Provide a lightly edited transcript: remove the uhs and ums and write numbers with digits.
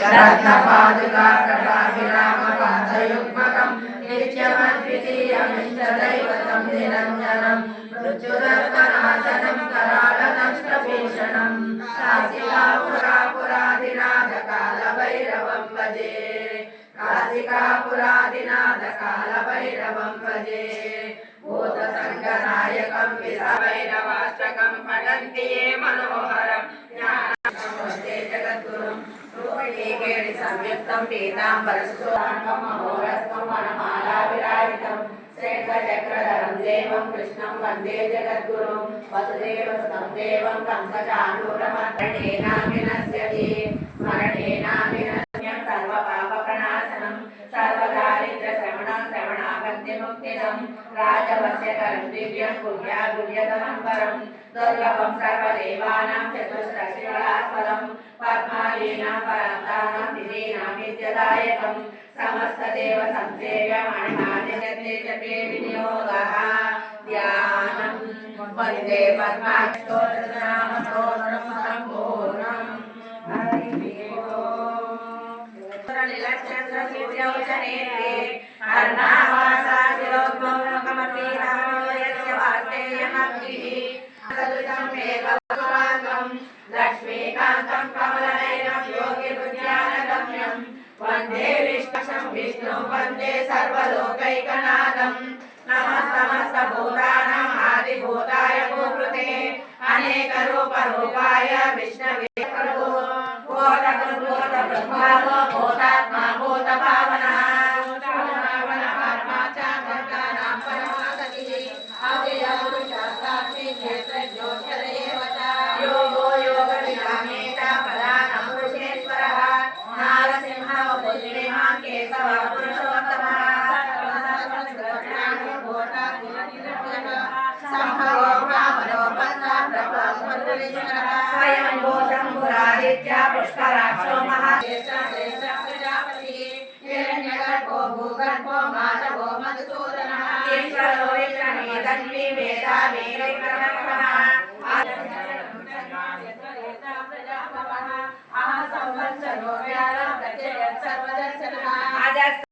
रत्नपादुका कटाभिरामपादयुग्मकं नित्यमद्वितीयमिष्टदैवतं निरञ्जनं मृत्युदर्पनाशनं करालदंष्ट्रभीषणं काशिकापुरादिनाथकालभैरवं भजे काशिकापुरादिनाथकालभैरवं भजे भूतसङ्गनायकं विषभैरवाष्टकं पठन्ति ये मनोहरं जगद्गुरुं संयुक्तं पीताम्बरसुसाङ्गं महोरस्तं वनमालाविराजितं श्रेष्ठचक्रधरं देवं कृष्णं वन्दे जगद्गुरुं वसुदेवसुतं देवं कंसचाणूरमर्दनेनाभिनश्यति स्मरणेनाभिनश्यं सर्वपापप्रणाशनं सर्वदारिद्र्यश्रवणं श्रवणागन्तिमुक्तिदं राजवश्यकरं दिव्यं गुह्यागुह्यतमं परं दुर्लभं सर्वदेवानां चतुष्षष्टिकलास्पदं पद्मालीनां परान्तानां निधीनां नित्यदायकं समस्तदेव संसेव्यमणिमादिगते जपे विनियोगः ध्यानं वन्दे पद्माक्षोत्रनामस्तोत्रं सम्पूर्णम् निलक्षत्रसूर्यौचनेत्रे अर्णावासा शिरोद्भवकमपीनामो यस्य वास्तेयमग्निः सदृशं मेघवाङ्गं लक्ष्मीकान्तं कमलनयनं योगिबुद्ध्यानगम्यं वन्दे विष्णुं वन्दे सर्वलोकैकनाथं नमः समस्तभूतानाम् आदिभूताय भूकृते अनेकरूपरूपाय विष्णवे भूतात्मा भूतभावनः आत्मा च भक्तानां परमागतिः अव्ययपुरुषार्थी क्षेत्रज्योतिरेव च योगो योगविरामेत प्रधानं पुरुषेश्वरः नारसिंहः पुण्यमान् केशवः पुरुषोत्तमः संभवो ब्राह्मणोपन्नः स्वयं भो शम्भुरादित्य पुष्कराक्षो महादेशः